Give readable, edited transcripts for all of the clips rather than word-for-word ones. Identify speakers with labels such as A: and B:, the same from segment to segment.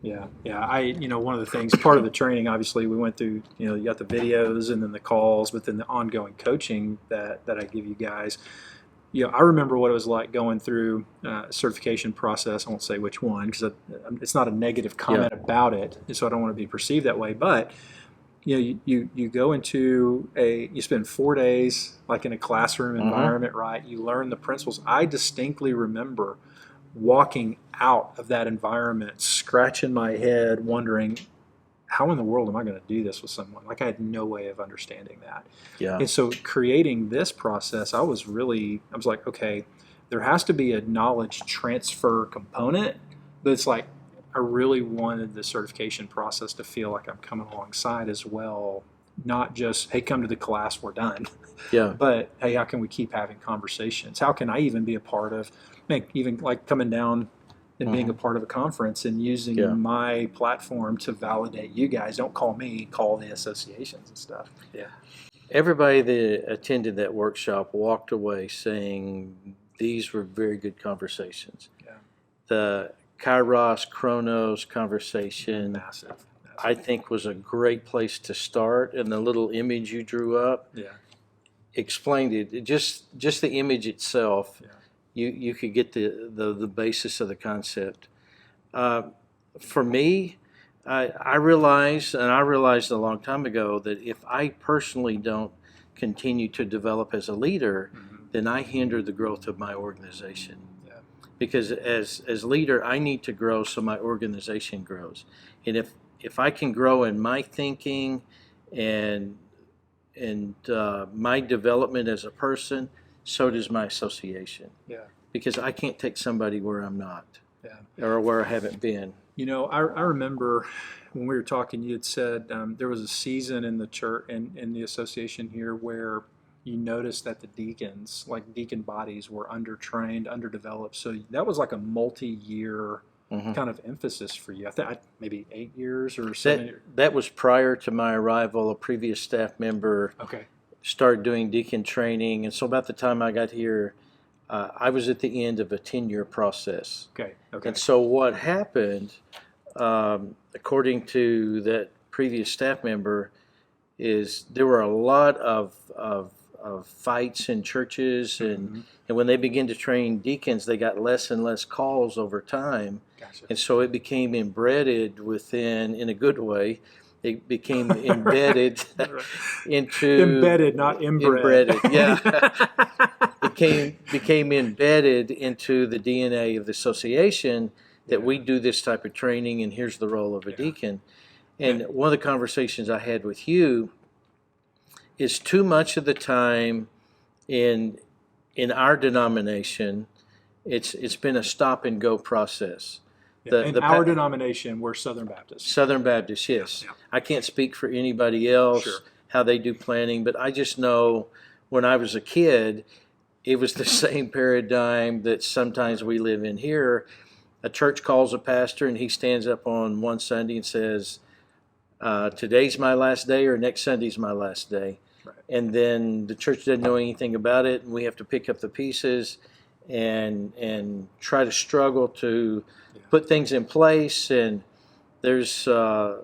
A: One of the things, part of the training, obviously, we went through, you got the videos and then the calls, but then the ongoing coaching that I give you guys. I remember what it was like going through a certification process. I won't say which one because it's not a negative comment about it, so I don't want to be perceived that way. But you go into you spend 4 days like in a classroom environment, right? You learn the principles. I distinctly remember walking out of that environment, scratching my head, wondering, how in the world am I going to do this with someone? Like I had no way of understanding that.
B: Yeah.
A: And so creating this process, I was like, okay, there has to be a knowledge transfer component, but it's like, I really wanted the certification process to feel like I'm coming alongside as well. Not just, hey, come to the class, we're done.
B: Yeah.
A: But hey, how can we keep having conversations? How can I even be a part of, even like coming down and being a part of a conference and using my platform to validate you guys? Don't call me, call the associations and stuff. Yeah.
B: Everybody that attended that workshop walked away saying these were very good conversations.
A: Yeah.
B: The Kairos Chronos conversation,
A: Massive.
B: I think, was a great place to start. And the little image you drew up explained it. Just the image itself, you could get the basis of the concept. For me, I realized a long time ago that if I personally don't continue to develop as a leader, then I hinder the growth of my organization.
A: Yeah.
B: Because as leader, I need to grow so my organization grows. And if I can grow in my thinking and my development as a person, so does my association.
A: Yeah.
B: Because I can't take somebody where I'm not.
A: Yeah.
B: Or where I haven't been.
A: I remember when we were talking, you had said there was a season in the church and in the association here where you noticed that the deacons, like deacon bodies, were undertrained, underdeveloped. So that was like a multi-year kind of emphasis for you. I think maybe 8 years or 7 years.
B: That was prior to my arrival. A previous staff member started doing deacon training. And so about the time I got here, I was at the end of a 10-year process.
A: Okay.
B: And so what happened, according to that previous staff member, is there were a lot of fights in churches, and when they began to train deacons, they got less and less calls over time.
A: Gotcha.
B: And so it became embedded within, in a good way, it became embedded into...
A: Embedded, not inbred.
B: Embedded, yeah. became embedded into the DNA of the association that we do this type of training, and here's the role of a deacon. And one of the conversations I had with you is too much of the time in our denomination, it's been a stop and go process.
A: In our denomination, we're Southern Baptist.
B: Southern Baptist, yes. Yeah. I can't speak for anybody else, how they do planning, but I just know when I was a kid, it was the same paradigm that sometimes we live in here. A church calls a pastor and he stands up on one Sunday and says, today's my last day or next Sunday's my last day.
A: Right.
B: And then the church doesn't know anything about it, and we have to pick up the pieces and try to struggle to put things in place. And there's a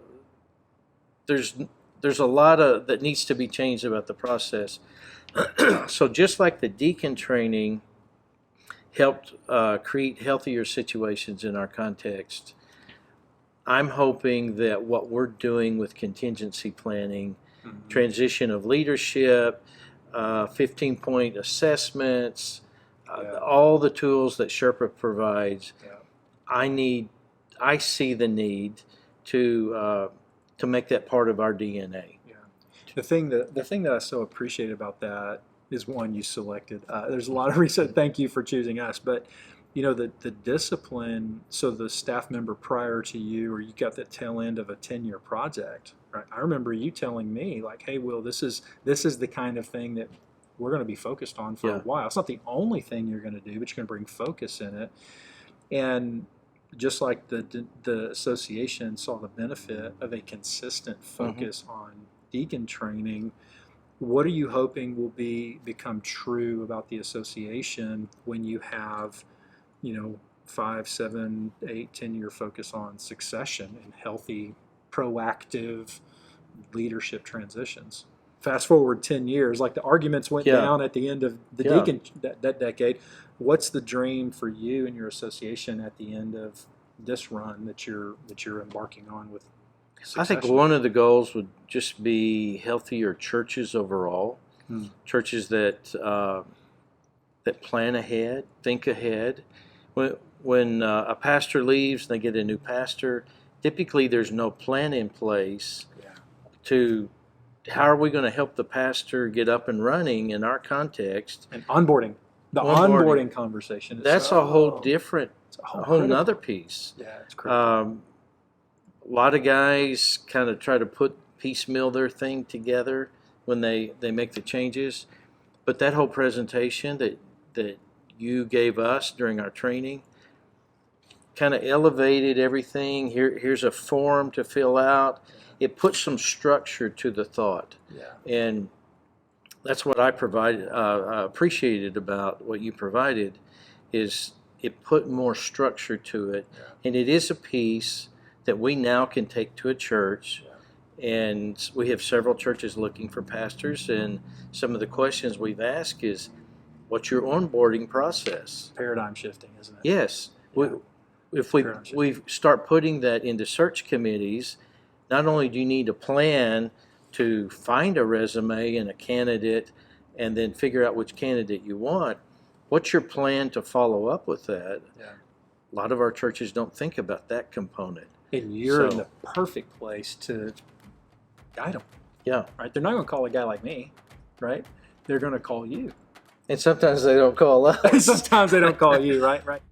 B: lot of that needs to be changed about the process. So just like the deacon training helped create healthier situations in our context, I'm hoping that what we're doing with contingency planning, transition of leadership, 15-point assessments, all the tools that Sherpa provides, I see the need to make that part of our DNA.
A: The thing that I so appreciate about that is, one, you selected. There's a lot of reason. Thank you for choosing us. But the discipline. So the staff member prior to you, or you got that tail end of a 10-year project. Right. I remember you telling me like, "Hey, Will, this is the kind of thing that we're going to be focused on for a while. It's not the only thing you're going to do, but you're going to bring focus in it." And just like the association saw the benefit of a consistent focus on deacon training, what are you hoping will become true about the association when you have, 5, 7, 8, 10-year focus on succession and healthy, proactive leadership transitions. Fast forward 10 years, like the arguments went down at the end of the deacon that decade. What's the dream for you and your association at the end of this run that you're embarking on with succession?
B: I think one of the goals would just be healthier churches overall. Churches that that plan ahead, think ahead. When a pastor leaves, they get a new pastor. Typically, there's no plan in place to how are we going to help the pastor get up and running in our context.
A: And onboarding. The onboarding conversation is
B: that's a whole different, a whole nother piece.
A: Yeah, it's critical.
B: A lot of guys kind of try to piecemeal their thing together when they make the changes. But that whole presentation that you gave us during our training kind of elevated everything. Here's a form to fill out. It puts some structure to the thought. Yeah. And that's what I appreciated about what you provided, is it put more structure to it. Yeah. And it is a piece that we now can take to a church. Yeah. And we have several churches looking for pastors, and some of the questions we've asked is, what's your onboarding process?
A: Paradigm shifting, isn't it?
B: Yes. Yeah. If we start putting that into search committees, not only do you need a plan to find a resume and a candidate and then figure out which candidate you want, what's your plan to follow up with that? Yeah. A lot of our churches don't think about that component.
A: And you're in the perfect place to guide them.
B: Yeah.
A: Right? They're not going to call a guy like me, right? They're going to call you.
B: And sometimes they don't call us.
A: Sometimes they don't call you, right? Right.